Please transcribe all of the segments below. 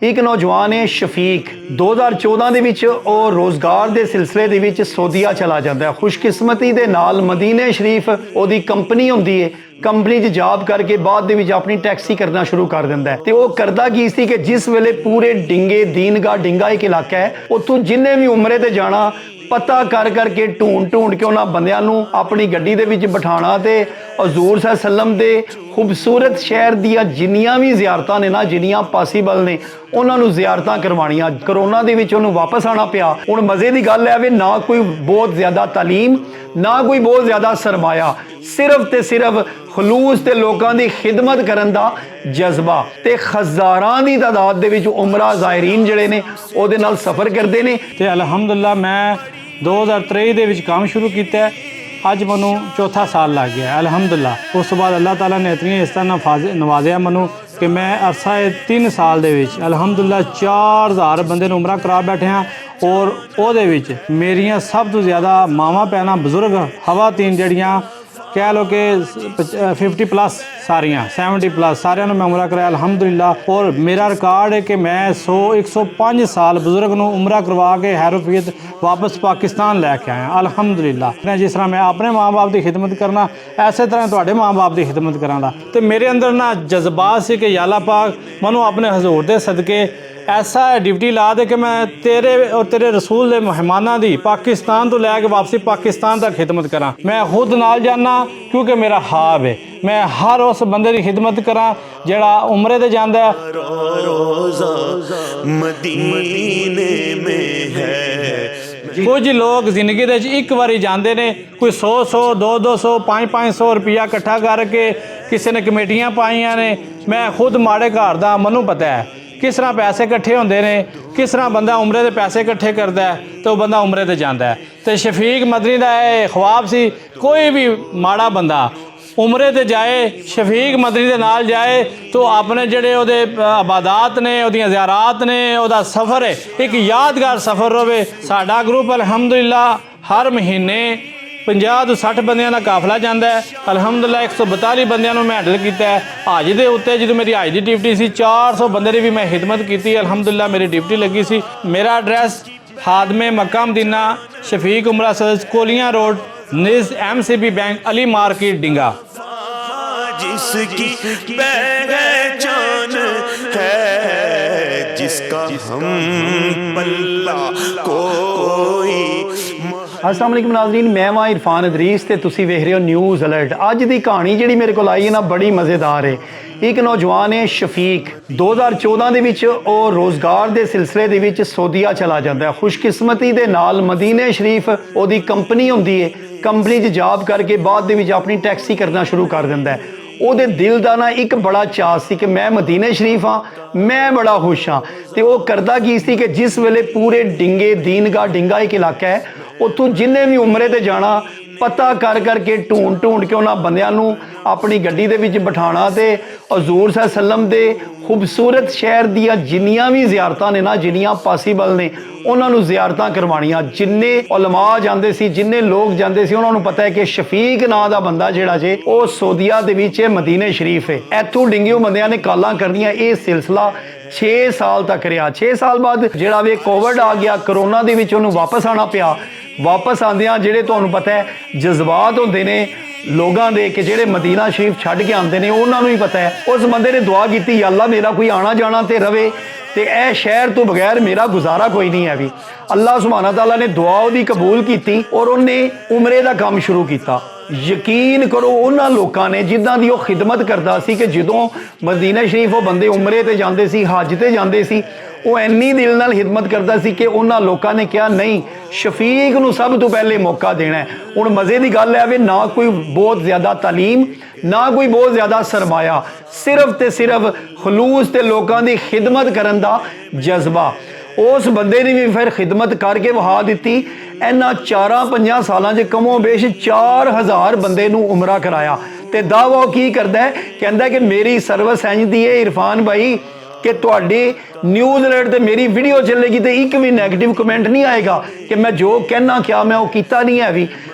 ਇੱਕ ਨੌਜਵਾਨ ਹੈ ਸ਼ਫੀਕ 2014 ਦੇ ਵਿੱਚ ਉਹ ਰੋਜ਼ਗਾਰ ਦੇ ਸਿਲਸਿਲੇ ਦੇ ਵਿੱਚ ਸਊਦੀਆ ਚਲਾ ਜਾਂਦਾ ਹੈ। ਖੁਸ਼ਕਿਸਮਤੀ ਦੇ ਨਾਲ ਮਦੀਨੇ ਸ਼ਰੀਫ ਉਹਦੀ ਕੰਪਨੀ ਹੁੰਦੀ ਹੈ। ਕੰਪਨੀ 'ਚ ਜੌਬ ਕਰਕੇ ਬਾਅਦ ਦੇ ਵਿੱਚ ਆਪਣੀ ਟੈਕਸੀ ਕਰਨਾ ਸ਼ੁਰੂ ਕਰ ਦਿੰਦਾ ਹੈ। ਤੇ ਉਹ ਕਰਦਾ ਕੀ ਸੀ ਕਿ ਜਿਸ ਵੇਲੇ ਪੂਰੇ ਡਿੰਗੇ ਦੀਨਗਾ ਡਿੰਗਾ ਇੱਕ ਇਲਾਕਾ ਹੈ, ਉੱਥੋਂ ਜਿੰਨੇ ਵੀ ਉਮਰੇ ਤੇ ਜਾਣਾ ਪਤਾ ਕਰ ਕਰਕੇ ਢੂੰਡ ਕੇ ਉਹਨਾਂ ਬੰਦਿਆਂ ਨੂੰ ਆਪਣੀ ਗੱਡੀ ਦੇ ਵਿੱਚ ਬਿਠਾਣਾ ਤੇ ਹਜ਼ੂਰ ਸੱਲਮ ਦੇ ਖੂਬਸੂਰਤ ਸ਼ਹਿਰ ਦੀਆਂ ਜਿੰਨੀਆਂ ਵੀ ਜ਼ਿਆਰਤਾਂ ਨੇ ਨਾ, ਜਿੰਨੀਆਂ ਪੋਸੀਬਲ ਨੇ, ਉਹਨਾਂ ਨੂੰ ਜ਼ਿਆਰਤਾਂ ਕਰਵਾਉਣੀਆਂ। ਕਰੋਨਾ ਦੇ ਵਿੱਚ ਉਹਨੂੰ ਵਾਪਸ ਆਉਣਾ ਪਿਆ। ਹੁਣ ਮਜ਼ੇ ਦੀ ਗੱਲ ਹੈ ਵੀ ਨਾ ਕੋਈ ਬਹੁਤ ਜ਼ਿਆਦਾ ਤਾਲੀਮ, ਨਾ ਕੋਈ ਬਹੁਤ ਜ਼ਿਆਦਾ ਸਰਮਾਇਆ, ਸਿਰਫ ਤੇ ਸਿਰਫ ਖਲੂਸ ਤੇ ਲੋਕਾਂ ਦੀ ਖਿਦਮਤ ਕਰਨ ਦਾ ਜਜ਼ਬਾ। ਤੇ ਹਜ਼ਾਰਾਂ ਦੀ ਤਾਦਾਦ ਦੇ ਵਿੱਚ ਉਮਰਾ ਜ਼ਾਇਰੀਨ ਜਿਹੜੇ ਨੇ ਉਹਦੇ ਨਾਲ ਸਫ਼ਰ ਕਰਦੇ ਨੇ। ਤੇ ਅਲਹਮਦੁਲਿਲਾ ਮੈਂ 2023 ਦੇ ਵਿੱਚ ਕੰਮ ਸ਼ੁਰੂ ਕੀਤਾ। ਅੱਜ ਮੈਨੂੰ ਚੌਥਾ ਸਾਲ ਲੱਗ ਗਿਆ ਅਲਹਮਦੁਲਿਲਾ। ਉਸ ਤੋਂ ਬਾਅਦ ਅੱਲਾਹ ਤਾਲਾ ਨੇ ਇਤਨੀ ਇਸ ਤਰ੍ਹਾਂ ਨਵਾਜ਼ਿਆ ਮੈਨੂੰ ਕਿ ਮੈਂ ਅਰਸਾ 3 ਸਾਲ ਦੇ ਵਿੱਚ ਅਲਹਮਦੁਲਿਲਾ 4000 ਬੰਦੇ ਨੂੰ ਉਮਰਾ ਕਰਾ ਬੈਠੇ ਹਾਂ। ਔਰ ਉਹਦੇ ਵਿੱਚ ਮੇਰੀਆਂ ਸਭ ਤੋਂ ਜ਼ਿਆਦਾ ਮਾਵਾਂ ਭੈਣਾਂ ਬਜ਼ੁਰਗ ਖਵਾਤੀਨ ਜਿਹੜੀਆਂ कह लो कि 50+ सारियाँ 70+ सारियां मैं उमरा कराया अल्हम्दुलिल्लाह। और मेरा रिकॉर्ड है कि मैं 105 साल बुजुर्ग नूं उमरा करवा के हैरोफीत वापस पाकिस्तान लैके आया अल्हम्दुलिल्लाह। जिस तरह मैं अपने माँ बाप की खिदमत करना, ऐसे तरह तुहाडे माँ बाप की खिदमत करांगा। तो मेरे अंदर ना जज्बात से कि या अल्लाह पाक मैनूं अपने हजूर दे सदके ऐसा ड्यूटी ला दे कि मैं तेरे और तेरे रसूल दे मेहमानां दी पाकिस्तान तो लैके वापसी पाकिस्तान तक खिदमत करा। मैं खुद नाल जाना क्योंकि मेरा ख्वाब है मैं हर उस बंदे की खिदमत करा जिहड़ा उमरे ते जांदा है। रोज़ा मदीने में है। कुछ लोग जिंदगी दे एक बारी जाते हैं, कोई 100 200 500 रुपया इकट्ठा करके किसी ने कमेटियां पाइयां ने। मैं खुद माड़े घर दा, मैनूं पता है किस तरह पैसे इकट्ठे होंदे ने, किस तरह बंदा उमरे दे पैसे इकट्ठे करता है तो बंदा उमरे ते जाता है। तो शफीक मदनी दा ख्वाब सी कोई भी माड़ा बंदा उमरे ते जाए, शफीक मदनी दे नाल जाए तो अपने जिहड़े ओहदे इबादत ने, ओहदियां ज़ियारात ने, ओहदा सफ़र है एक यादगार सफ़र रहे। साडा ग्रुप अलहमदुलिल्ला हर महीने 50 ਤੋਂ 60 ਬੰਦਿਆਂ ਦਾ ਕਾਫਲਾ ਜਾਂਦਾ ਹੈ। ਅਲਹਮਦੁਲਿਲਾ 142 ਬੰਦਿਆਂ ਨੂੰ ਮੈਂ ਹੈਂਡਲ ਕੀਤਾ ਹੈ। ਹਜ ਦੇ ਉੱਤੇ ਜਦੋਂ ਮੇਰੀ ਹਜ ਦੀ ਡਿਊਟੀ ਸੀ 400 ਬੰਦੇ ਦੀ ਵੀ ਮੈਂ ਖਿਦਮਤ ਕੀਤੀ। ਅਲਹਮਦੁਲਿਲਾ ਮੇਰੀ ਡਿਊਟੀ ਲੱਗੀ ਸੀ। ਮੇਰਾ ਐਡਰੈਸ ਖਾਦਮੇ ਮੱਕਾ ਮਦੀਨਾ ਸ਼ਫੀਕ ਉਮਰਾ ਸਰਵਿਸ ਕੋਲੀਆਂ ਰੋਡ ਨਿਜ਼ MCB bank Ali market Dinga. जिसकी पहचान है जिसका हम पल्ला कोई। अस्सलाम वालेकुम नाज़रीन, मैं वां इरफान अदरीस ते तुसी वेख रहे हो न्यूज़ अलर्ट। अज दी कहानी जिहड़ी मेरे कोल आई है ना बड़ी मज़ेदार है। एक नौजवान है शफीक 2014 ਦੇ ਵਿੱਚ ਉਹ ਰੋਜ਼ਗਾਰ ਦੇ ਸਿਲਸਿਲੇ ਦੇ ਵਿੱਚ ਸਊਦੀਆ ਚਲਾ ਜਾਂਦਾ ਹੈ। ਖੁਸ਼ਕਿਸਮਤੀ ਦੇ ਨਾਲ ਮਦੀਨੇ ਸ਼ਰੀਫ ਉਹਦੀ ਕੰਪਨੀ ਹੁੰਦੀ ਹੈ। ਕੰਪਨੀ 'ਚ ਜੌਬ ਕਰਕੇ ਬਾਅਦ ਦੇ ਵਿੱਚ ਆਪਣੀ ਟੈਕਸੀ ਕਰਨਾ ਸ਼ੁਰੂ ਕਰ ਦਿੰਦਾ ਹੈ। ਉਹਦੇ ਦਿਲ ਦਾ ਨਾ ਇੱਕ ਬੜਾ ਚਾਅ ਸੀ ਕਿ ਮੈਂ ਮਦੀਨੇ ਸ਼ਰੀਫ ਹਾਂ, ਮੈਂ ਬੜਾ ਖੁਸ਼ ਹਾਂ। ਤੇ ਉਹ ਕਰਦਾ ਕੀ ਸੀ ਕਿ ਜਿਸ ਵੇਲੇ ਪੂਰੇ ਡਿੰਗੇ ਦੀਨਗਾ ਡਿੰਗਾ ਇੱਕ ਇਲਾਕਾ ਹੈ, ਉੱਥੋਂ ਜਿੰਨੇ ਵੀ ਉਮਰੇ ਤੇ ਜਾਣਾ ਪਤਾ ਕਰ ਕਰਕੇ ਢੂੰਡ ਕੇ ਉਹਨਾਂ ਬੰਦਿਆਂ ਨੂੰ ਆਪਣੀ ਗੱਡੀ ਦੇ ਵਿੱਚ ਬਿਠਾਣਾ ਤੇ ਹਜ਼ੂਰ ਸੱਲਮ ਦੇ ਖੂਬਸੂਰਤ ਸ਼ਹਿਰ ਦੀਆਂ ਜਿੰਨੀਆਂ ਵੀ ਜ਼ਿਆਰਤਾਂ ਨੇ ਨਾ, ਜਿੰਨੀਆਂ ਪੋਸੀਬਲ ਨੇ, ਉਹਨਾਂ ਨੂੰ ਜ਼ਿਆਰਤਾਂ ਕਰਵਾਉਣੀਆਂ। ਜਿੰਨੇ ਉਲਮਾ ਜਾਂਦੇ ਸੀ, ਜਿੰਨੇ ਲੋਕ ਜਾਂਦੇ ਸੀ, ਉਹਨਾਂ ਨੂੰ ਪਤਾ ਹੈ ਕਿ ਸ਼ਫੀਕ ਨਾਂ ਦਾ ਬੰਦਾ ਜਿਹੜਾ ਜੇ ਉਹ ਸਊਦੀਆ ਦੇ ਵਿੱਚ ਮਦੀਨੇ ਸ਼ਰੀਫ ਹੈ। ਇੱਥੋਂ ਡਿੰਗਿਓ ਬੰਦਿਆਂ ਨੇ ਕਾਲਾਂ ਕਰਨੀਆਂ। ਇਹ ਸਿਲਸਿਲਾ 6 ਸਾਲ ਤੱਕ ਰਿਹਾ। 6 ਸਾਲ ਬਾਅਦ ਜਿਹੜਾ ਵੇ ਕੋਵਿਡ ਆ ਗਿਆ, ਕਰੋਨਾ ਦੇ ਵਿੱਚ ਉਹਨੂੰ ਵਾਪਸ ਆਉਣਾ ਪਿਆ। ਵਾਪਸ ਆਉਂਦਿਆਂ ਜਿਹੜੇ ਤੁਹਾਨੂੰ ਪਤਾ ਹੈ ਜਜ਼ਬਾਤ ਹੁੰਦੇ ਨੇ ਲੋਕਾਂ ਦੇ ਕਿ ਜਿਹੜੇ ਮਦੀਨਾ ਸ਼ਰੀਫ ਛੱਡ ਕੇ ਆਉਂਦੇ ਨੇ, ਉਹਨਾਂ ਨੂੰ ਹੀ ਪਤਾ ਹੈ। ਉਸ ਬੰਦੇ ਨੇ ਦੁਆ ਕੀਤੀ, ਯਾ ਅੱਲਾ ਮੇਰਾ ਕੋਈ ਆਣਾ ਜਾਣਾ ਤੇ ਰਵੇ ਤੇ ਇਹ ਸ਼ਹਿਰ ਤੋਂ ਬਗੈਰ ਮੇਰਾ ਗੁਜ਼ਾਰਾ ਕੋਈ ਨਹੀਂ ਹੈ ਵੀ। ਅੱਲਾਹ ਸੁਭਾਨਾ ਤਾਲਾ ਨੇ ਦੁਆ ਉਹਦੀ ਕਬੂਲ ਕੀਤੀ ਔਰ ਉਹਨੇ ਉਮਰੇ ਦਾ ਕੰਮ ਸ਼ੁਰੂ ਕੀਤਾ। ਯਕੀਨ ਕਰੋ ਉਹਨਾਂ ਲੋਕਾਂ ਨੇ ਜਿੱਦਾਂ ਦੀ ਉਹ ਖਿਦਮਤ ਕਰਦਾ ਸੀ ਕਿ ਜਦੋਂ ਮਦੀਨਾ ਸ਼ਰੀਫ ਉਹ ਬੰਦੇ ਉਮਰੇ ਤੇ ਜਾਂਦੇ ਸੀ, ਹੱਜ ਤੇ ਜਾਂਦੇ ਸੀ, ਉਹ ਇੰਨੀ ਦਿਲ ਨਾਲ ਖਿਦਮਤ ਕਰਦਾ ਸੀ ਕਿ ਉਹਨਾਂ ਲੋਕਾਂ ਨੇ ਕਿਹਾ ਨਹੀਂ, ਸ਼ਫੀਕ ਨੂੰ ਸਭ ਤੋਂ ਪਹਿਲੇ ਮੌਕਾ ਦੇਣਾ ਹੈ। ਹੁਣ ਮਜ਼ੇ ਦੀ ਗੱਲ ਹੈ ਵੀ ਨਾ ਕੋਈ ਬਹੁਤ ਜ਼ਿਆਦਾ ਤਾਲੀਮ, ਨਾ ਕੋਈ ਬਹੁਤ ਜ਼ਿਆਦਾ ਸਰਮਾਇਆ, ਸਿਰਫ ਤੇ ਸਿਰਫ ਖਲੂਸ ਤੇ ਲੋਕਾਂ ਦੀ ਖਿਦਮਤ ਕਰਨ ਦਾ ਜਜ਼ਬਾ। ਉਸ ਬੰਦੇ ਨੇ ਵੀ ਫਿਰ ਖਿਦਮਤ ਕਰਕੇ ਵਹਾ ਦਿੱਤੀ। ਇਹਨਾਂ 4-5 ਸਾਲਾਂ 'ਚ ਕਮੋ ਬੇਸ਼ 4000 ਬੰਦੇ ਨੂੰ ਉਮਰਾ ਕਰਾਇਆ। ਤੇ ਦਾਵਾ ਕੀ ਕਰਦਾ ਹੈ, ਕਹਿੰਦਾ ਕਿ ਮੇਰੀ ਸਰਵਿਸ ਇੰਝ ਦੀ ਹੈ ਇਰਫਾਨ ਭਾਈ ਕਿ ਤੁਹਾਡੇ ਨਿਊਜ਼ ਅਲਰਟ ਤੇ ਮੇਰੀ ਵੀਡੀਓ ਚੱਲੇਗੀ ਤੇ ਇੱਕ ਵੀ ਨੈਗੇਟਿਵ ਕਮੈਂਟ ਨਹੀਂ ਆਏਗਾ ਕਿ ਮੈਂ ਜੋ ਕਹਿਣਾ ਕਿਹਾ ਮੈਂ ਉਹ ਕੀਤਾ ਨਹੀਂ ਹੈ ਵੀ।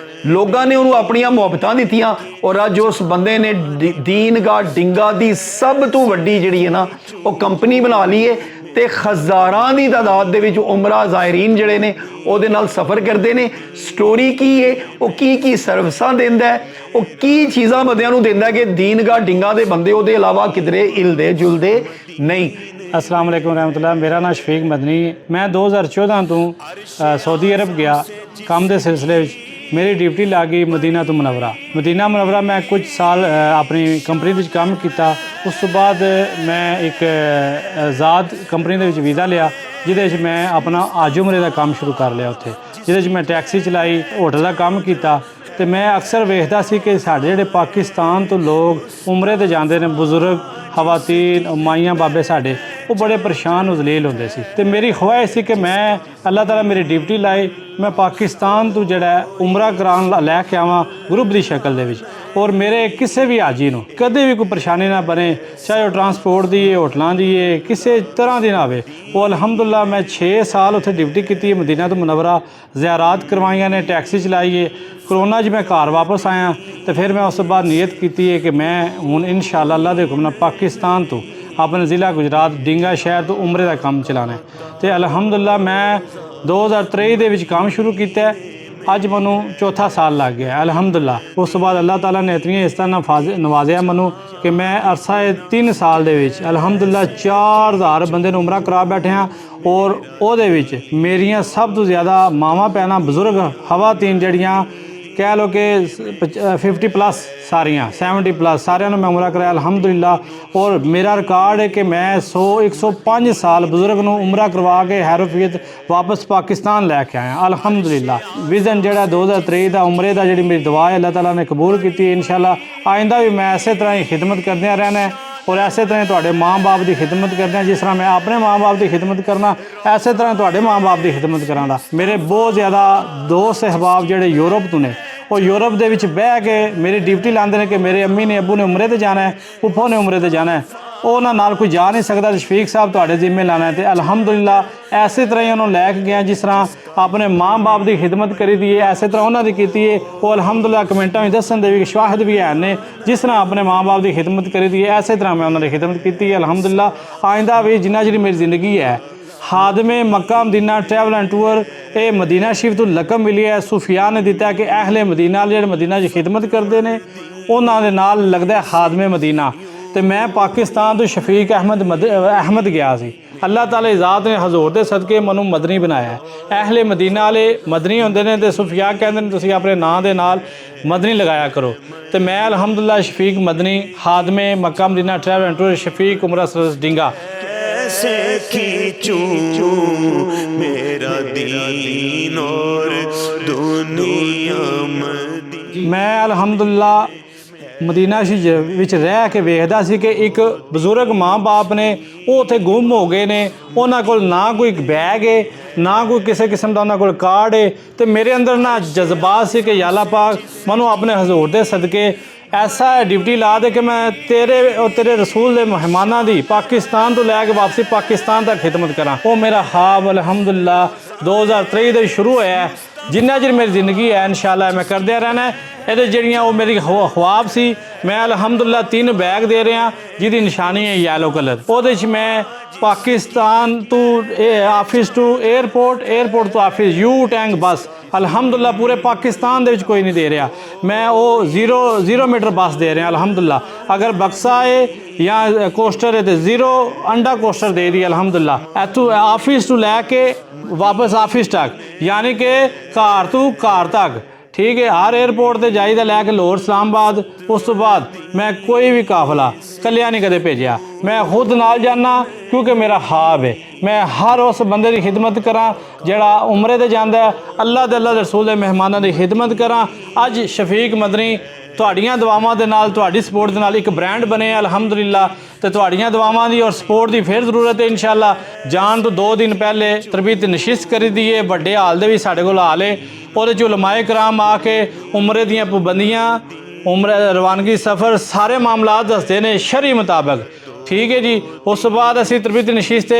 ਲੋਕਾਂ ਨੇ ਉਹਨੂੰ ਆਪਣੀਆਂ ਮੁਹੱਬਤਾਂ ਦਿੱਤੀਆਂ ਔਰ ਅੱਜ ਉਸ ਬੰਦੇ ਨੇ ਦੀਨਗਾ ਡਿੰਗਾ ਦੀ ਸਭ ਤੋਂ ਵੱਡੀ ਜਿਹੜੀ ਹੈ ਨਾ ਉਹ ਕੰਪਨੀ ਬਣਾ ਲਈ ਹੈ ਤੇ ਹਜ਼ਾਰਾਂ ਦੀ ਤਾਦਾਦ ਦੇ ਵਿੱਚ ਉਮਰਾ ਜ਼ਾਇਰੀਨ ਜਿਹੜੇ ਨੇ ਉਹਦੇ ਨਾਲ ਸਫ਼ਰ ਕਰਦੇ ਨੇ। ਸਟੋਰੀ ਕੀ ਹੈ, ਉਹ ਕੀ ਸਰਵਿਸਾਂ ਦਿੰਦਾ ਹੈ, ਉਹ ਕੀ ਚੀਜ਼ਾਂ ਬੰਦਿਆਂ ਨੂੰ ਦਿੰਦਾ ਕਿ ਦੀਨਗਾ ਡਿੰਗਾ ਦੇ ਬੰਦੇ ਉਹਦੇ ਇਲਾਵਾ ਕਿਧਰੇ ਹਿਲਦੇ ਜੁਲਦੇ ਨਹੀਂ। अस्सलाम वालेकुम रहमतुल्लाह। मेरा नाम शफीक मदनी है। मैं 2014 ਤੋਂ सऊदी अरब गया काम के सिलसिले में। मेरी ड्यूटी लग गई मदीना तो मदीना मुनव्वरा मैं कुछ साल अपनी कंपनी में काम किया। उस तो बाद मैं एक आज़ाद कंपनी के वीज़ा लिया जिहदे मैं अपना आज उमरे का काम शुरू कर लिया। उत्थे जिहदे मैं टैक्सी चलाई, होटल का काम किया। तो मैं अक्सर वेखदा सी कि साडे जिहड़े पाकिस्तान तो लोग उमरे ते जांदे ने, बुजुर्ग खवातीन माइयां बाबे साडे वो बड़े परेशान उजलील होंदे सी। ते मेरी ख्वाहिश सी कि मैं अल्लाह ताला मेरी ड्यूटी लाई, मैं पाकिस्तान तो जिहड़ा उमरा करान लैके आवां ग्रुप की शक्ल दे विच। और मेरे किसी भी हाजी नूं कदे भी कोई परेशानी ना बने, चाहे वो ट्रांसपोर्ट दी है, होटलों की है, किसी तरह की ना आवे। वो अलहमदुलिल्लाह मैं 6 साल उत्थे ड्यूटी की मदीना तो मुनव्वरा, ज़ियारात करवाइयां ने, टैक्सी चलाई है। करोना च मैं घर वापस आया तो फिर मैं उस बाद नीयत की है कि मैं हुण इंशाअल्लाह अल्लाह दे हुक्म नाल पाकिस्तान तो अपने ज़िला गुजरात डिंगा शहर तो उमरे का काम चलाना है। तो अलहमदुलिल्लाह मैं 2023 ਦੇ ਵਿੱਚ काम शुरू किया। ਅੱਜ ਮੈਨੂੰ चौथा साल लग गया अलहमदुलिल्लाह। उस तो बाद अल्लाह ताला ने इतनी इस तरह नवाजिया मैनू कि मैं अरसा 3 साल दे विच अलहमदुलिल्लाह 4000 बंदे ਨੂੰ उमरा करा बैठे हाँ। और ਉਹਦੇ ਵਿੱਚ ਮੇਰੀਆਂ ਸਭ ਤੋਂ ज़्यादा मावां भैणां बुजुर्ग खवातीन जड़ियाँ कह लो कि 50+ सारियाँ 70+ सारियां मैं उमरा कराया अलहमदुलिल्लाह। और मेरा रिकॉर्ड है कि मैं 105 साल बुजुर्ग नूं उमरा करवा के हैरोफियत वापस पाकिस्तान लैके आया अलहमदुलिल्लाह। विजन जड़ा 2023 का उमरे का जी मेरी दुआ है अल्लाह ताला ने कबूल की। इंशाअल्लाह आइंदा भी मैं इस तरह ही खिदमत करदे रहना है। और ऐसे तरह तुहाडे माँ बाप की खिदमत करते हैं, जिस तरह मैं अपने माँ बाप की खिदमत करना, ऐसे तरह तुहाडे माँ बाप की खिदमत करांगा। मेरे बहुत ज़्यादा दोस्त अहबाब जिहड़े यूरोप तो ने, वो यूरोप दे विच बह के मेरी ड्यूटी लाते हैं कि मेरे अम्मी ने अबू ने उमरे ते जाना है, फुफो ने उमरे ते जाना है, उन्हां नाल कोई जा नहीं सकता। शफीक साहब तुहाडे जिम्मे लाना है। तो अलहमदुलिल्लाह ऐसे तरह ही उन्होंने लैके गया जिस तरह अपने माँ बाप की खिदमत करी दी है, ऐसे तरह उन्होंने की है। वो अलहमदुलिल्लाह कमेंटा में दसन दे भी शवाहद भी है ने जिस तरह अपने माँ बाप की खिदमत करी दी है, ऐसे तरह मैं उन्होंने खिदमत की है अलहमदुलिल्लाह। आइंदा भी जिन्ना जी मेरी ज़िंदगी है खादमे Mecca Medina travel and tour ये मदीना शरीफ तो लकब मिली है। सूफिया ने दिता है कि अहले मदीना जो मदीना की खिदमत करते हैं उन्होंने नाल लगता है खादमे मदीना। तो मैं पाकिस्तान तो शफीक अहमद गया सी। अल्लाह ताला ज़ात ने हजूर के सदके मनु मदनी बनाया है। अहले मदीना वाले मदनी होंदे ने ते सूफिया कहते हैं तुसीं अपने नां दे नाल मदनी लगाया करो। तो मैं अलहमदुलिल्लाह शफीक मदनी खादमे Mecca Medina travel and tour Shafiq उमरा सरस डिंगा। कैसे खींचूं मेरा दीन और दुनिया मदीना। मैं अलहमदुलिल्लाह मदीना विच रह के वेखदा सी कि एक बजुर्ग माँ बाप ने वो उत्थे गुम हो गए ने, उन्हां कोल ना कोई बैग है ना कोई किसी किस्म का उन्हां कोल कार्ड है। तो मेरे अंदर ना जज्बात से कि या अल्लाह पाक मनु अपने हजूर दे सदके ऐसा ड्यूटी ला दे कि मैं तेरे और तेरे रसूल दे मेहमानां दी पाकिस्तान तो लैके वापसी पाकिस्तान तक खिदमत करा। वो मेरा ख्वाब अलहमदुलिल्लाह 2023 दे शुरू होया है। जिन्ना चिर मेरी ज़िंदगी है इंशाअल्लाह मैं करदे रहना है। ये जड़ियाँ वो मेरी ख्वाब सी। मैं अलहमदुलिल्लाह 3 बैग दे रहा जिहदी निशानी है येलो कलर। वो मैं पाकिस्तान तो ऑफिस टू एयरपोर्ट, एयरपोर्ट तो ऑफिस यू टैंक बस अलहमदुलिल्लाह पूरे पाकिस्तान दे कोई नहीं दे रहा। मैं वो 0 मीटर बस दे रहा अलहमदुलिल्लाह। अगर बक्सा है या कोस्टर है तो 0 अंडा कोस्टर दे दी अलहमदुलिल्लाह। इतों ऑफिस टू लैके वापस ऑफिस तक यानी कि घर तो घर तक ठीक है। हर एयरपोर्ट से जाईदा लैके लाहौर इस्लामाबाद। उस तो बाद मैं कोई भी काफिला कलिया नहीं कदे भेजा, मैं खुद नाल जाना क्योंकि मेरा ख्वाब है मैं हर उस बंदे की खिदमत करा जड़ा उमरे ते जांदा है, अल्लाह दे अल्लाह दे रसूल दे मेहमानां की खिदमत करा। अज शफीक मदनी तुहाड़ियां दुआवां दे नाल तुहाड़ी सपोर्ट दे नाल एक ब्रांड बने अलहमदुलिल्लाह। तो तुहाड़ियां दुआवां दी और सपोर्ट की फिर जरूरत है इंशाअल्लाह। जान तो 2 दिन पहले तरबीत नशिस्त करी दी है, बड़े हाल दे भी साडे कोल हाल है। और उलमाए कराम आके उमरे दियां पाबंदियां उमरे रवानगी सफ़र सारे मामलात दसते ने शरी मुताबिक ठीक है जी। उस बाद असी तरबीत नशिस्त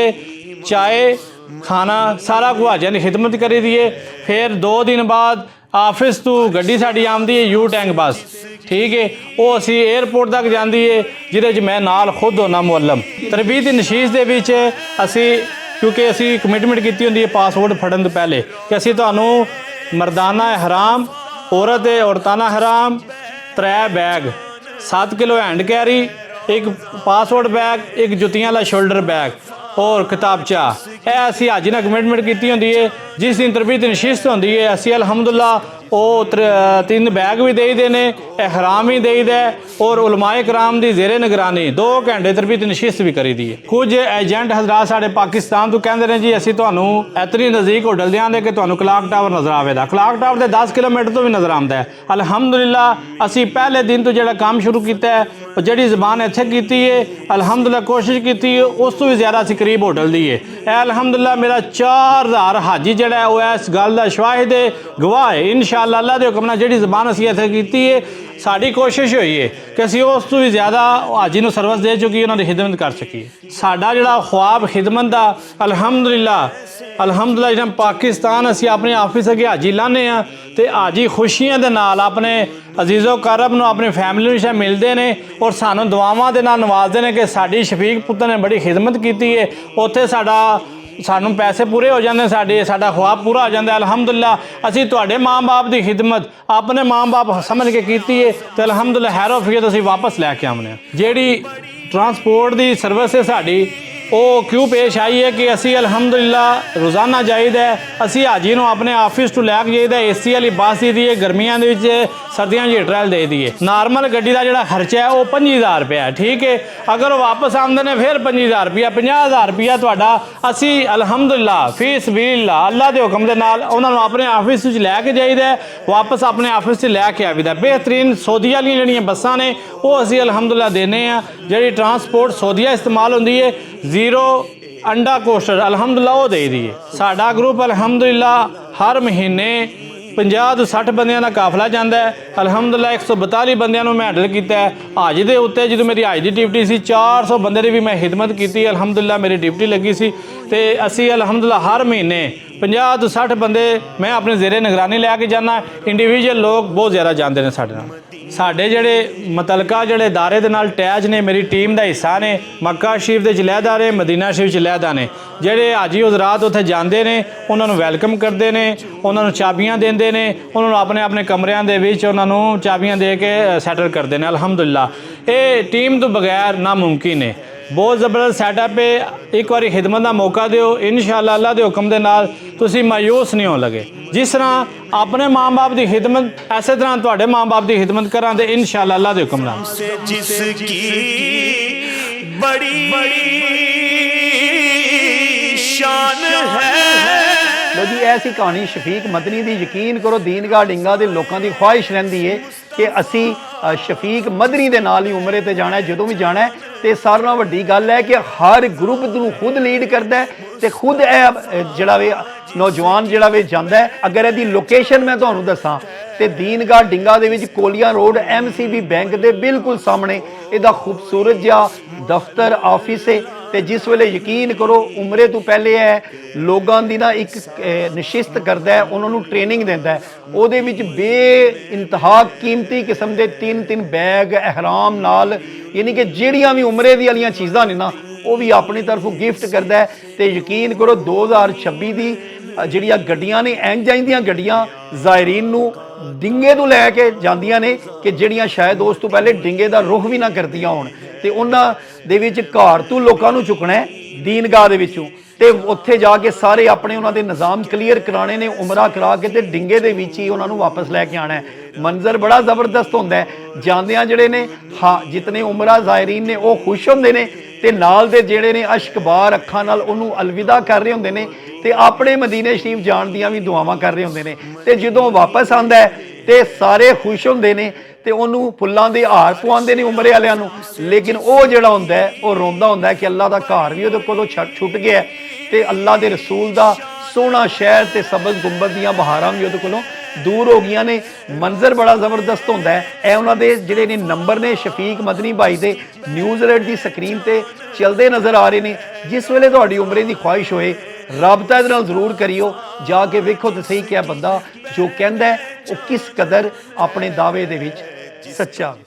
चाय खाना सारा कुछ हाजियां की खिदमत करी दी है। फिर 2 दिन बाद ऑफिस तो गड्डी साड़ी आमदी है यू टैंक बस ਠੀਕ ਹੈ, ਉਹ ਅਸੀਂ 에ਅਰਪੋਰਟ ਤੱਕ ਜਾਂਦੀ ਹੈ, ਜਿਹਦੇ 'ਚ ਮੈਂ ਨਾਲ ਖੁਦ ਹੋਣਾ ਮੁਅੱਲਮ। ਤਰਬੀਤ ਨਸ਼ੀਸ ਦੇ ਵਿੱਚ ਅਸੀਂ, ਕਿਉਂਕਿ ਅਸੀਂ ਕਮਿਟਮੈਂਟ ਕੀਤੀ ਹੁੰਦੀ ਹੈ ਪਾਸਪੋਰਟ ਫੜਨ ਤੋਂ ਪਹਿਲੇ ਕਿ ਅਸੀਂ ਤੁਹਾਨੂੰ ਮਰਦਾਨਾ ਹਰਾਮ, ਔਰਤਾਨਾ ਹਰਾਮ, 3 ਬੈਗ, 7 ਕਿਲੋ हैंड कैरी, एक पासपोर्ट बैग, एक जुत्तियां वाला शोल्डर बैग और किताबचा, ਇਹ ਅਸੀਂ ਹਾਜੀ ਨਾਲ ਕਮਿਟਮੈਂਟ ਕੀਤੀ ਹੁੰਦੀ ਹੈ। ਜਿਸ ਦਿਨ ਤਰਬੀਤ ਨਸ਼ਿਸਤ ਹੁੰਦੀ ਹੈ ਅਸੀਂ ਅਲਹਮਦੁਲਿਲਾ ਉਹ 3 ਬੈਗ ਵੀ ਦੇਈਦੇ ਨੇ, ਇਹਰਾਮ ਵੀ ਦੇਈਦਾ ਔਰ ਉਲਮਾਏ ਕਰਾਮ ਦੀ ਜ਼ੇਰੇ ਨਿਗਰਾਨੀ 2 ਘੰਟੇ ਤਰਬੀਤ ਨਸ਼ਿਸਤ ਵੀ ਕਰੀਦੀ ਹੈ। ਕੁਝ ਏਜੰਟ ਹਜ਼ਰਾਤ ਸਾਡੇ ਪਾਕਿਸਤਾਨ ਤੋਂ ਕਹਿੰਦੇ ਨੇ ਜੀ ਅਸੀਂ ਤੁਹਾਨੂੰ ਇਤਨੀ ਨਜ਼ਦੀਕ ਹੋਟਲ ਦਿਆਂਗੇ ਕਿ ਤੁਹਾਨੂੰ ਕਲਾਕ ਟਾਵਰ ਨਜ਼ਰ ਆਵੇਗਾ। ਕਲਾਕ ਟਾਵਰ ਦੇ 10 ਕਿਲੋਮੀਟਰ ਤੋਂ ਵੀ ਨਜ਼ਰ ਆਉਂਦਾ ਹੈ। ਅਲਹਮਦੁਲਿਲਾ ਅਸੀਂ ਪਹਿਲੇ ਦਿਨ ਤੋਂ ਜਿਹੜਾ ਕੰਮ ਸ਼ੁਰੂ ਕੀਤਾ ਹੈ, ਉਹ ਜਿਹੜੀ ਜ਼ਬਾਨ ਇੱਥੇ ਕੀਤੀ ਹੈ, ਅਲਹਮਦੁਲਿਲਾ ਕੋਸ਼ਿਸ਼ ਕੀਤੀ ਹੈ ਉਸ ਤੋਂ ਵੀ ਜ਼ਿਆਦਾ ਅਸੀਂ ਕਰੀਬ ਹੋਟਲ ਦੀ ਹੈ। ਇਹ ਅਲਹਮਦੁਲਿਲਾ ਮੇਰਾ 4000 ਹਾਜੀ ਜਿਹੜਾ ਹੈ ਉਹ ਇਸ ਗੱਲ ਦਾ ਸ਼ਾਹਿਦ ਹੈ, ਗਵਾਹ ਹੈ। ਇਨਸ਼ਾਅੱਲਾ ਅੱਲਾ ਦੇ ਹੁਕਮ ਨਾਲ ਜਿਹੜੀ ਜ਼ਬਾਨ ਅਸੀਂ ਇੱਥੇ ਕੀਤੀ ਹੈ, ਸਾਡੀ ਕੋਸ਼ਿਸ਼ ਹੋਈ ਹੈ ਕਿ ਅਸੀਂ ਉਸ ਤੋਂ ਵੀ ਜ਼ਿਆਦਾ ਹਾਜੀ ਨੂੰ ਸਰਵਿਸ ਦੇ ਚੁੱਕੀ, ਉਹਨਾਂ ਦੀ ਖਿਦਮਤ ਕਰ ਸਕੀਏ। ਸਾਡਾ ਜਿਹੜਾ ख्वाब ਖਿਦਮਤ ਦਾ ਅਲਹਮਦੁਲਿਲਾ ਜਿਹੜਾ ਪਾਕਿਸਤਾਨ ਅਸੀਂ ਆਪਣੇ ਆਫਿਸ ਅੱਗੇ ਹਾਜੀ ਲਾਉਂਦੇ ਹਾਂ ਤੇ ਹਾਜੀ ਖੁਸ਼ੀਆਂ ਦੇ ਨਾਲ ਆਪਣੇ ਅਜ਼ੀਜ਼ੋ ਕਰਬ ਨੂੰ, ਆਪਣੀ ਫੈਮਿਲੀ ਨੂੰ ਮਿਲਦੇ ਨੇ ਔਰ ਸਾਨੂੰ ਦੁਆਵਾਂ ਦੇ ਨਾਲ ਨਵਾਜ਼ਦੇ ਨੇ ਕਿ ਸਾਡੀ ਸ਼ਫੀਕ ਪੁੱਤਰ ਨੇ ਬੜੀ ਖਿਦਮਤ ਕੀਤੀ ਹੈ। ਉੱਥੇ ਸਾਨੂੰ ਪੈਸੇ ਪੂਰੇ ਹੋ ਜਾਂਦੇ, ਸਾਡਾ ख्वाब ਪੂਰਾ ਹੋ ਜਾਂਦਾ। ਅਲਹਮਦੁਲਿਲਾ ਅਸੀਂ ਤੁਹਾਡੇ ਮਾਂ-ਬਾਪ ਦੀ ਖਿਦਮਤ ਆਪਣੇ ਮਾਂ-ਬਾਪ ਸਮਝ ਕੇ ਕੀਤੀ ਹੈ ਤੇ ਅਲਹਮਦੁਲਿਲਾ ਹੈਰੋਫੀਅਤ ਅਸੀਂ ਵਾਪਸ ਲੈ ਕੇ ਆਉਂਦੇ ਹਾਂ। ਜਿਹੜੀ ਟਰਾਂਸਪੋਰਟ ਦੀ ਸਰਵਿਸ ਹੈ ਸਾਡੀ, ਉਹ ਕਿਉਂ ਪੇਸ਼ ਆਈ ਹੈ ਕਿ ਅਸੀਂ ਅਲਹਮਦੁਲਿਲਾ ਰੋਜ਼ਾਨਾ ਜਾਈਦਾ, ਅਸੀਂ ਹਾਜੀ ਨੂੰ ਆਪਣੇ ਆਫਿਸ ਤੋਂ ਲੈ ਕੇ ਜਾਈਦਾ। ਏਸੀ ਵਾਲੀ ਬੱਸ ਦੀ ਹੈ, ਗਰਮੀਆਂ ਦੇ ਵਿੱਚ, ਸਰਦੀਆਂ 'ਚ ਹੀਟਰ ਦੇ ਦਈਏ। ਨਾਰਮਲ ਗੱਡੀ ਦਾ ਜਿਹੜਾ ਖਰਚਾ ਹੈ ਉਹ 25000 ਰੁਪਇਆ, ਠੀਕ ਹੈ। ਅਗਰ ਉਹ ਵਾਪਸ ਆਉਂਦੇ ਨੇ ਫਿਰ 25000 ਰੁਪਇਆ, 50000 ਰੁਪਇਆ ਤੁਹਾਡਾ। ਅਸੀਂ ਅਲਹਮਦੁਲਿਲਾ ਫੀ ਸਬੀਲਿल्लाह ਅੱਲਾ ਦੇ ਹੁਕਮ ਦੇ ਨਾਲ ਉਹਨਾਂ ਨੂੰ ਆਪਣੇ ਆਫਿਸ ਵਿੱਚ ਲੈ ਕੇ ਜਾਈਦਾ, ਵਾਪਸ ਆਪਣੇ ਆਫਿਸ 'ਚ ਲੈ ਕੇ ਆਈਦਾ। ਬਿਹਤਰੀਨ ਸਊਦੀਆ ਵਾਲੀਆਂ ਜਿਹੜੀਆਂ ਬੱਸਾਂ ਨੇ ਉਹ ਅਸੀਂ ਅਲਹਮਦੁਲਿਲਾ ਦੇਨੇ ਆ। ਜਿਹੜੀ ਟਰਾਂਸਪੋਰਟ ਸਊਦੀਆ ਇਸਤੇਮਾਲ ਹੁੰਦੀ ਹੈ, 0 ਅੰਡਾ ਕੋਸਟਰ ਅਲਹਮਦੁਲਿਲਾ ਉਹ ਦੇ ਦੀ ਹੈ। ਸਾਡਾ ਗਰੁੱਪ ਅਲਹਮਦੁਲਿਲਾ ਹਰ ਮਹੀਨੇ 50 ਤੋਂ 60 ਬੰਦਿਆਂ ਦਾ ਕਾਫਲਾ ਜਾਂਦਾ ਹੈ। ਅਲਹਮਦੁਲਿਲਾ 142 ਬੰਦਿਆਂ ਨੂੰ ਮੈਂ ਹੈਂਡਲ ਕੀਤਾ ਹੈ। ਹਾਜ ਦੇ ਉੱਤੇ ਜਦੋਂ ਮੇਰੀ ਹਾਜ ਦੀ ਡਿਊਟੀ ਸੀ 400 ਬੰਦੇ ਦੀ ਵੀ ਮੈਂ ਖਿਦਮਤ ਕੀਤੀ। ਅਲਹਮਦੁਲਿਲਾ ਮੇਰੀ ਡਿਊਟੀ ਲੱਗੀ ਸੀ ਤੇ ਅਸੀਂ ਅਲਹਮਦੁਲਿਲਾ ਹਰ ਮਹੀਨੇ 50 ਤੋਂ 60 ਬੰਦੇ ਮੈਂ ਆਪਣੇ ਜ਼ੇਰੇ ਨਿਗਰਾਨੀ ਲੈ ਕੇ ਜਾਣਾ। ਇੰਡੀਵਿਜੂਅਲ ਲੋਕ ਬਹੁਤ ਜ਼ਿਆਦਾ ਜਾਂਦੇ ਨੇ ਸਾਡੇ ਨਾਲ। ਸਾਡੇ ਜਿਹੜੇ ਮੁਤਲਕਾ ਜਿਹੜੇ ادارے ਦੇ ਨਾਲ ਅਟੈਚ ਨੇ, ਮੇਰੀ ਟੀਮ ਦਾ ਹਿੱਸਾ ਨੇ, ਮੱਕਾ ਸ਼ਰੀਫ ਦੇ ਜਲਹਿਦਾ ਨੇ, ਮਦੀਨਾ ਸ਼ਰੀਫ ਜਲਹਿਦਾ ਨੇ। ਜਿਹੜੇ ਹਾਜੀ ਹਜ਼ਰਾਤ ਉੱਥੇ ਜਾਂਦੇ ਨੇ ਉਹਨਾਂ ਨੂੰ ਵੈਲਕਮ ਕਰਦੇ ਨੇ, ਉਹਨਾਂ ਨੂੰ ਚਾਬੀਆਂ ਦਿੰਦੇ ਨੇ, ਉਹਨਾਂ ਨੂੰ ਆਪਣੇ ਆਪਣੇ ਕਮਰਿਆਂ ਦੇ ਵਿੱਚ ਉਹਨਾਂ ਨੂੰ ਚਾਬੀਆਂ ਦੇ ਕੇ ਸੈਟਲ ਕਰਦੇ ਨੇ। ਅਲਹਮਦੁਲਿਲਾ ਇਹ ਟੀਮ ਤੋਂ ਬਗੈਰ ਨਾਮੁਮਕਿਨ ਹੈ। ਬਹੁਤ ਜ਼ਬਰਦਸਤ ਸੈਟਅਪ ਹੈ। ਇੱਕ ਵਾਰੀ ਖਿਦਮਤ ਦਾ ਮੌਕਾ ਦਿਓ, ਇਨਸ਼ਾਅੱਲਾ ਅੱਲਾ ਦੇ ਹੁਕਮ ਦੇ ਨਾਲ ਤੁਸੀਂ ਮਾਯੂਸ ਨਹੀਂ ਹੋਣ ਲੱਗੇ। ਜਿਸ ਤਰ੍ਹਾਂ ਆਪਣੇ ਮਾਂ-ਬਾਪ ਦੀ ਖਿਦਮਤ, ਐਸੇ ਤਰ੍ਹਾਂ ਤੁਹਾਡੇ ਮਾਂ-ਬਾਪ ਦੀ ਖਿਦਮਤ ਕਰਾਂ ਤੇ ਇਨਸ਼ਾਅੱਲਾ ਅੱਲਾ ਦੇ ਹੁਕਮ ਨਾਲ। ਜਿਸ ਕੀ ਬੜੀ ਸ਼ਾਨ ਹੈ। ਲੋ ਜੀ, ਐਸੀ ਕਹਾਣੀ ਸ਼ਫੀਕ ਮਦਨੀ ਦੀ। ਯਕੀਨ ਕਰੋ ਦੀਨਗਾਹ ਡਿੰਗਾ ਦੇ ਲੋਕਾਂ ਦੀ ਖੁਆਇਸ਼ ਰਹਿੰਦੀ ਹੈ ਕਿ ਅਸੀਂ ਸ਼ਫੀਕ ਮਦਨੀ ਦੇ ਨਾਲ ਹੀ ਉਮਰੇ ਤੇ ਜਾਣਾ। ਜਦੋਂ ਵੀ ਜਾਣਾ ਤੇ ਸਾਰਿਆਂ ਨਾਲੋਂ ਵੱਡੀ ਗੱਲ ਹੈ ਕਿ ਹਰ ਗਰੁੱਪ ਨੂੰ ਖੁਦ ਲੀਡ ਕਰਦਾ ਤੇ ਖੁਦ ਇਹ ਜਿਹੜਾ ਵੇ ਨੌਜਵਾਨ ਜਿਹੜਾ ਵੇ ਜਾਂਦਾ ਹੈ। ਅਗਰ ਇਹਦੀ ਲੋਕੇਸ਼ਨ ਮੈਂ ਤੁਹਾਨੂੰ ਦੱਸਾਂ ਤੇ ਦੀਨਗਾਹ ਡਿੰਗਾ ਦੇ ਵਿੱਚ ਕੋਲੀਆਂ ਰੋਡ MCB ਬੈਂਕ ਦੇ ਬਿਲਕੁਲ ਸਾਹਮਣੇ ਇਹਦਾ ਖੂਬਸੂਰਤ ਜਿਹਾ ਦਫ਼ਤਰ ਆਫਿਸ ਹੈ। ਤੇ ਜਿਸ ਵੇਲੇ ਯਕੀਨ ਕਰੋ ਉਮਰੇ ਤੋਂ ਪਹਿਲੇ ਹੈ ਲੋਕਾਂ ਦੀ ਨਾ ਇੱਕ ਨਿਸ਼ਚਿਤ ਕਰਦਾ ਹੈ, ਉਹਨਾਂ ਨੂੰ ਟ੍ਰੇਨਿੰਗ ਦਿੰਦਾ ਹੈ। ਉਹਦੇ ਵਿੱਚ ਬੇਇੰਤਹਾ ਕੀਮਤੀ ਕਿਸਮ ਦੇ 3 ਬੈਗ ਅਹਿਰਾਮ ਨਾਲ, ਯਾਨੀ ਕਿ ਜਿਹੜੀਆਂ ਵੀ ਉਮਰੇ ਦੀ ਵਾਲੀਆਂ ਚੀਜ਼ਾਂ ਨੇ ਨਾ ਉਹ ਵੀ ਆਪਣੀ ਤਰਫੋਂ ਗਿਫਟ ਕਰਦਾ ਹੈ। ਤੇ ਯਕੀਨ ਕਰੋ 2026 ਦੀ ਜਿਹੜੀਆਂ ਗੱਡੀਆਂ ਨੇ, ਇੰਜ ਦੀਆਂ ਗੱਡੀਆਂ ਜ਼ਾਇਰੀਨ ਨੂੰ ਡਿੰਗੇ ਤੋਂ ਲੈ ਕੇ ਜਾਂਦੀਆਂ ਨੇ ਕਿ ਜਿਹੜੀਆਂ ਸ਼ਾਇਦ ਉਸ ਤੋਂ ਪਹਿਲੇ ਡਿੰਗੇ ਦਾ ਰੁਖ ਵੀ ਨਾ ਕਰਦੀਆਂ ਹੋਣ। ਤੇ ਉਹਨਾਂ ਦੇ ਵਿੱਚ ਘਰ ਤੋਂ ਲੋਕਾਂ ਨੂੰ ਚੁੱਕਣਾ ਹੈ ਦੀਨਗਾਹ ਦੇ ਵਿੱਚੋਂ ਤੇ ਉੱਥੇ ਜਾ ਕੇ ਸਾਰੇ ਆਪਣੇ ਉਹਨਾਂ ਦੇ ਨਿਜ਼ਾਮ ਕਲੀਅਰ ਕਰਾਣੇ ਨੇ, ਉਮਰਾ ਕਰਾ ਕੇ ਤੇ ਡਿੰਗੇ ਦੇ ਵਿੱਚ ਹੀ ਉਹਨਾਂ ਨੂੰ ਵਾਪਸ ਲੈ ਕੇ ਆਣਾ ਹੈ। ਮੰਜ਼ਰ ਬੜਾ ਜ਼ਬਰਦਸਤ ਹੁੰਦਾ ਹੈ। ਜਾਂਦਿਆਂ ਜਿਹੜੇ ਨੇ ਜਿਤਨੇ ਉਮਰਾ ਜ਼ਾਇਰੀਨ ਨੇ ਉਹ ਖੁਸ਼ ਹੁੰਦੇ ਨੇ ਤੇ ਨਾਲ ਦੇ ਜਿਹੜੇ ਨੇ ਅਸ਼ਕਬਾਰ ਅੱਖਾਂ ਨਾਲ ਉਹਨੂੰ ਅਲਵਿਦਾ ਕਰ ਰਹੇ ਹੁੰਦੇ ਨੇ ਤੇ ਆਪਣੇ ਮਦੀਨੇ ਸ਼ਰੀਫ ਜਾਣ ਦੀਆਂ ਵੀ ਦੁਆਵਾਂ ਕਰ ਰਹੇ ਹੁੰਦੇ ਨੇ। ਤੇ ਜਦੋਂ ਵਾਪਸ ਆਂਦਾ ਹੈ ਤੇ ਸਾਰੇ ਖੁਸ਼ ਹੁੰਦੇ ਨੇ ਤੇ ਉਹਨੂੰ ਫੁੱਲਾਂ ਦੇ ਹਾਰ ਪਵਾਉਂਦੇ ਨੇ ਉਮਰੇ ਵਾਲਿਆਂ ਨੂੰ। ਲੇਕਿਨ ਉਹ ਜਿਹੜਾ ਹੁੰਦਾ ਹੈ ਉਹ ਰੋਂਦਾ ਹੁੰਦਾ ਹੈ ਕਿ ਅੱਲਾ ਦਾ ਘਰ ਵੀ ਉਹਦੇ ਕੋਲੋਂ ਛੁੱਟ ਗਿਆ ਤੇ ਅੱਲਾ ਦੇ ਰਸੂਲ ਦਾ ਸੋਹਣਾ ਸ਼ਹਿਰ ਤੇ ਸਬਜ਼ ਗੁੰਬਦ ਦੀਆਂ ਬਹਾਰਾਂ ਵੀ ਉਹਦੇ ਕੋਲੋਂ ਦੂਰ ਹੋ ਗਈਆਂ ਨੇ। ਮੰਜ਼ਰ ਬੜਾ ਜ਼ਬਰਦਸਤ ਹੁੰਦਾ ਹੈ। ਇਹ ਉਹਨਾਂ ਦੇ ਜਿਹੜੇ ਨੇ ਨੰਬਰ ਨੇ ਸ਼ਫੀਕ ਮਦਨੀ ਭਾਈ ਦੇ ਨਿਊਜ਼ ਅਲਰਟ ਦੀ ਸਕਰੀਨ ਤੇ ਚਲਦੇ ਨਜ਼ਰ ਆ ਰਹੇ ਨੇ। ਜਿਸ ਵੇਲੇ ਤੁਹਾਡੀ ਉਮਰੇ ਦੀ ਖੁਆਇਸ਼ ਹੋਏ ਰਾਬਤਾ ਇਹਦੇ ਨਾਲ ਜ਼ਰੂਰ ਕਰਿਓ, ਜਾ ਕੇ ਵੇਖੋ ਤੇ ਸਹੀ ਕਿ ਬੰਦਾ ਜੋ ਕਹਿੰਦਾ ਉਹ ਕਿਸ ਕਦਰ ਆਪਣੇ ਦਾਅਵੇ ਦੇ ਵਿੱਚ ਸੱਚਾ